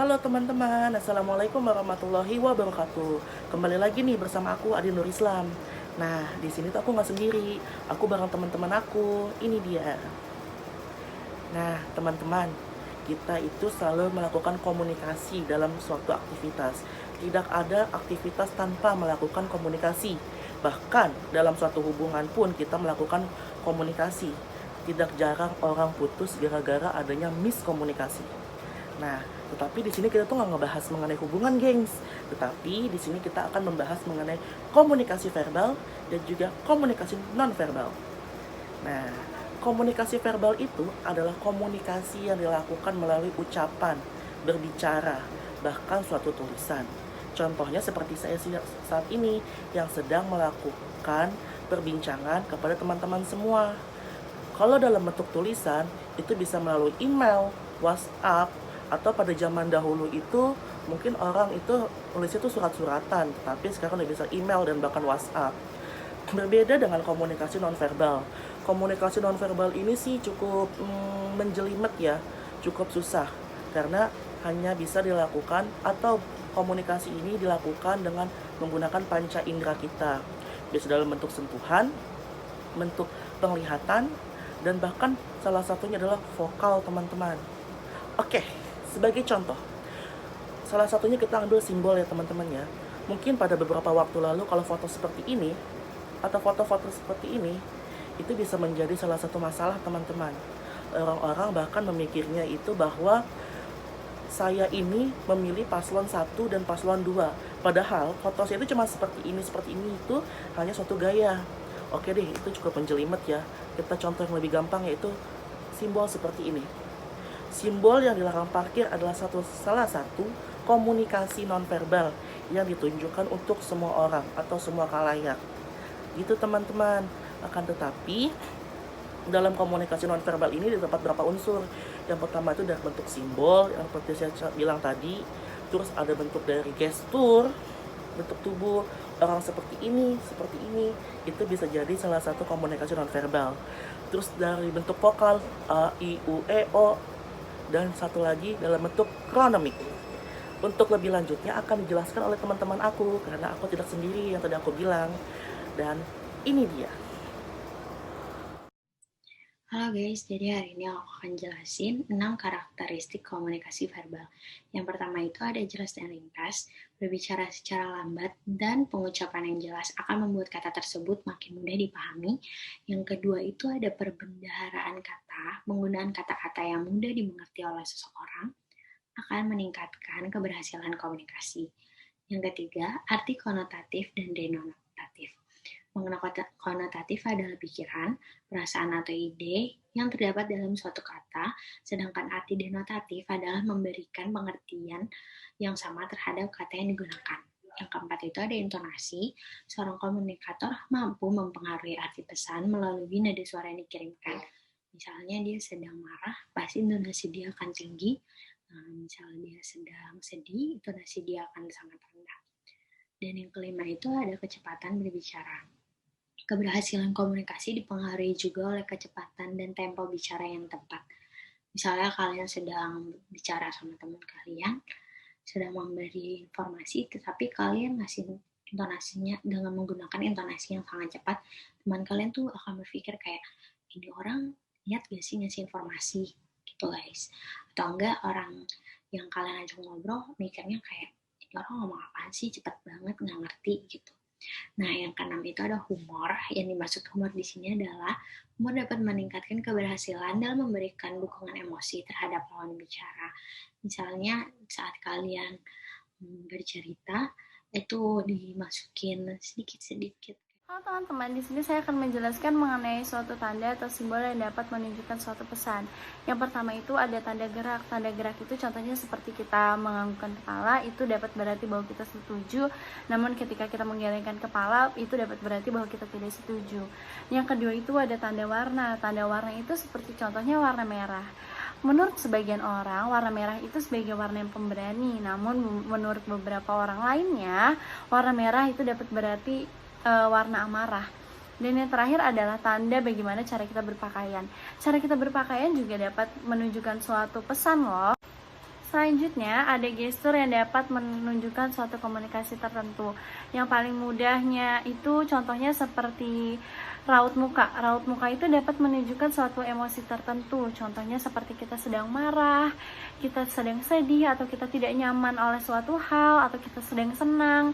Halo teman-teman, Assalamualaikum warahmatullahi wabarakatuh. Kembali lagi nih bersama aku Adi Nur Islam. Nah, di sini tuh aku nggak sendiri, aku bareng teman-teman aku. Ini dia. Nah, teman-teman, kita itu selalu melakukan komunikasi dalam suatu aktivitas. Tidak ada aktivitas tanpa melakukan komunikasi. Bahkan dalam suatu hubungan pun kita melakukan komunikasi. Tidak jarang orang putus gara-gara adanya miskomunikasi. Nah, tetapi di sini kita tuh nggak ngebahas mengenai hubungan, gengs. Tetapi di sini kita akan membahas mengenai komunikasi verbal dan juga komunikasi non verbal. Nah, komunikasi verbal itu adalah komunikasi yang dilakukan melalui ucapan, berbicara, bahkan suatu tulisan. Contohnya seperti saya saat ini yang sedang melakukan perbincangan kepada teman-teman semua. Kalau dalam bentuk tulisan, itu bisa melalui email, WhatsApp, atau pada zaman dahulu itu mungkin orang itu nulisnya itu surat-suratan, tapi sekarang udah bisa email dan bahkan WhatsApp. Berbeda dengan komunikasi nonverbal. Komunikasi nonverbal ini sih cukup menjelimet ya, cukup susah karena hanya bisa dilakukan atau komunikasi ini dilakukan dengan menggunakan panca indera kita. Bisa dalam bentuk sentuhan, bentuk penglihatan, dan bahkan salah satunya adalah vokal teman-teman. Oke, sebagai contoh, salah satunya kita ambil simbol ya teman-teman ya. Mungkin pada beberapa waktu lalu kalau foto seperti ini atau foto-foto seperti ini itu bisa menjadi salah satu masalah teman-teman. Orang-orang bahkan memikirnya itu bahwa saya ini memilih paslon 1 dan paslon 2. Padahal foto saya itu cuma seperti ini itu hanya suatu gaya. Oke deh, itu cukup menjelimet ya. Kita contoh yang lebih gampang yaitu simbol seperti ini. Simbol yang dilarang parkir adalah salah satu komunikasi nonverbal yang ditunjukkan untuk semua orang atau semua khalayak. Gitu teman-teman. Akan tetapi dalam komunikasi nonverbal ini terdapat beberapa unsur. Yang pertama itu dari bentuk simbol yang seperti saya bilang tadi. Terus ada bentuk dari gestur, bentuk tubuh orang seperti ini, itu bisa jadi salah satu komunikasi nonverbal. Terus dari bentuk vokal a, i, u, e, o, dan satu lagi dalam bentuk kronomik. Untuk lebih lanjutnya akan dijelaskan oleh teman-teman aku karena aku tidak sendiri yang tadi aku bilang. Dan ini dia. Halo guys, jadi hari ini aku akan jelasin 6 karakteristik komunikasi verbal. Yang pertama itu ada jelas dan ringkas, berbicara secara lambat, dan pengucapan yang jelas akan membuat kata tersebut makin mudah dipahami. Yang kedua itu ada perbendaharaan kata, menggunakan kata-kata yang mudah dimengerti oleh seseorang, akan meningkatkan keberhasilan komunikasi. Yang ketiga, arti konotatif dan denotatif. Mengenal konotatif adalah pikiran, perasaan atau ide yang terdapat dalam suatu kata, sedangkan arti denotatif adalah memberikan pengertian yang sama terhadap kata yang digunakan. Yang keempat itu ada intonasi. Seorang komunikator mampu mempengaruhi arti pesan melalui nada suara yang dikirimkan. Misalnya dia sedang marah, pasti intonasi dia akan tinggi. Misalnya dia sedang sedih, intonasi dia akan sangat rendah. Dan yang kelima itu ada kecepatan berbicara. Keberhasilan komunikasi dipengaruhi juga oleh kecepatan dan tempo bicara yang tepat. Misalnya kalian sedang bicara sama teman kalian, sedang memberi informasi, tetapi kalian ngasih intonasinya dengan menggunakan intonasi yang sangat cepat, teman kalian tuh akan berpikir kayak, ini orang niat gak sih ngasih informasi, gitu guys. Atau enggak orang yang kalian ajak ngobrol mikirnya kayak, ini orang ngomong apaan sih, cepet banget, gak ngerti, gitu. Nah, yang keenam itu ada humor. Yang dimaksud humor di sini adalah humor dapat meningkatkan keberhasilan dalam memberikan dukungan emosi terhadap lawan bicara. Misalnya saat kalian bercerita itu dimasukin sedikit-sedikit. Halo teman-teman, di sini saya akan menjelaskan mengenai suatu tanda atau simbol yang dapat menunjukkan suatu pesan. Yang pertama itu ada tanda gerak. Tanda gerak itu contohnya seperti kita menganggukkan kepala, itu dapat berarti bahwa kita setuju. Namun ketika kita menggelengkan kepala, itu dapat berarti bahwa kita tidak setuju. Yang kedua itu ada tanda warna. Tanda warna itu seperti contohnya warna merah. Menurut sebagian orang, warna merah itu sebagai warna yang pemberani. Namun menurut beberapa orang lainnya, warna merah itu dapat berarti warna amarah. Dan yang terakhir adalah tanda bagaimana cara kita berpakaian. Cara kita berpakaian juga dapat menunjukkan suatu pesan loh. Selanjutnya, ada gestur yang dapat menunjukkan suatu komunikasi tertentu. Yang paling mudahnya itu contohnya seperti raut muka. Raut muka itu dapat menunjukkan suatu emosi tertentu. Contohnya seperti kita sedang marah, kita sedang sedih, atau kita tidak nyaman oleh suatu hal, atau kita sedang senang.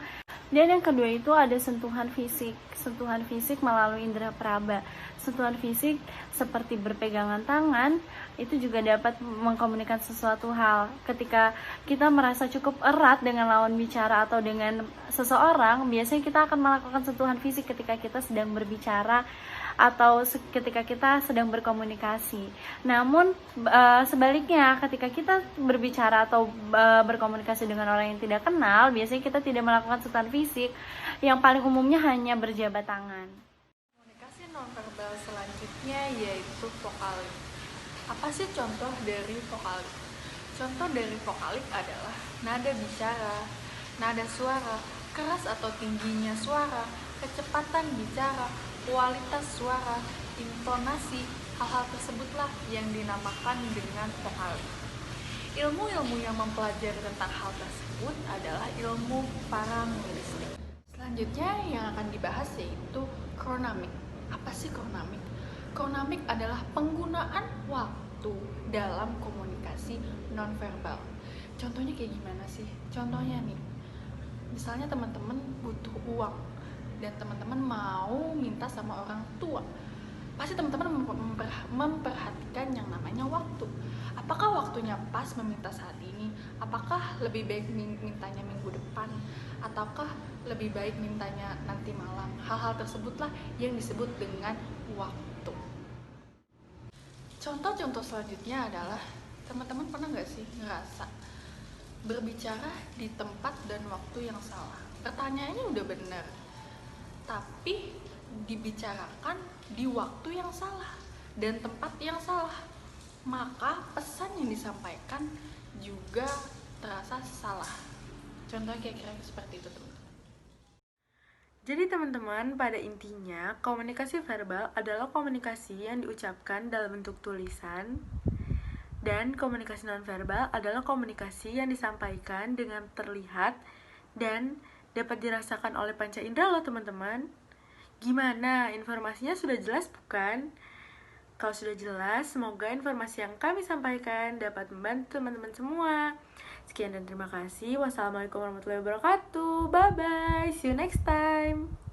Dan yang kedua itu ada sentuhan fisik. Sentuhan fisik melalui indera peraba. Sentuhan fisik seperti berpegangan tangan itu juga dapat mengkomunikasikan sesuatu hal. Ketika kita merasa cukup erat dengan lawan bicara atau dengan seseorang, biasanya kita akan melakukan sentuhan fisik ketika kita sedang berbicara atau ketika kita sedang berkomunikasi. Namun sebaliknya, ketika kita berbicara atau berkomunikasi dengan orang yang tidak kenal, biasanya kita tidak melakukan sentuhan fisik. Yang paling umumnya hanya berjabat tangan. Komunikasi nonverbal selanjutnya yaitu vokalik. Apa sih contoh dari vokalik? Contoh dari vokalik adalah nada bicara, nada suara, keras atau tingginya suara, kecepatan bicara, kualitas suara, intonasi. Hal-hal tersebutlah yang dinamakan dengan vokalik. Ilmu-ilmu yang mempelajari tentang hal tersebut adalah ilmu paralinguistik. Selanjutnya yang akan dibahas yaitu chronamic. Apa sih chronamic? Chronamic adalah penggunaan waktu dalam komunikasi nonverbal. Contohnya kayak gimana sih? Contohnya nih, misalnya teman-teman butuh uang dan teman-teman mau minta sama orang tua. Pasti teman-teman memperhatikan yang namanya waktu. Apakah waktunya pas meminta saat ini? Apakah lebih baik mintanya minggu depan? Ataukah lebih baik mintanya nanti malam? Hal-hal tersebutlah yang disebut dengan waktu. Contoh-contoh selanjutnya adalah, teman-teman pernah nggak sih ngerasa berbicara di tempat dan waktu yang salah? Pertanyaannya udah benar, tapi dibicarakan di waktu yang salah dan tempat yang salah, maka pesan yang disampaikan juga terasa salah. Contohnya kira-kira seperti itu, teman-teman. Jadi teman-teman, pada intinya komunikasi verbal adalah komunikasi yang diucapkan dalam bentuk tulisan, dan komunikasi nonverbal adalah komunikasi yang disampaikan dengan terlihat dan dapat dirasakan oleh panca indera loh teman-teman. Gimana? Informasinya sudah jelas bukan? Kalau sudah jelas, semoga informasi yang kami sampaikan dapat membantu teman-teman semua. Sekian dan terima kasih. Wassalamualaikum warahmatullahi wabarakatuh. Bye-bye. See you next time.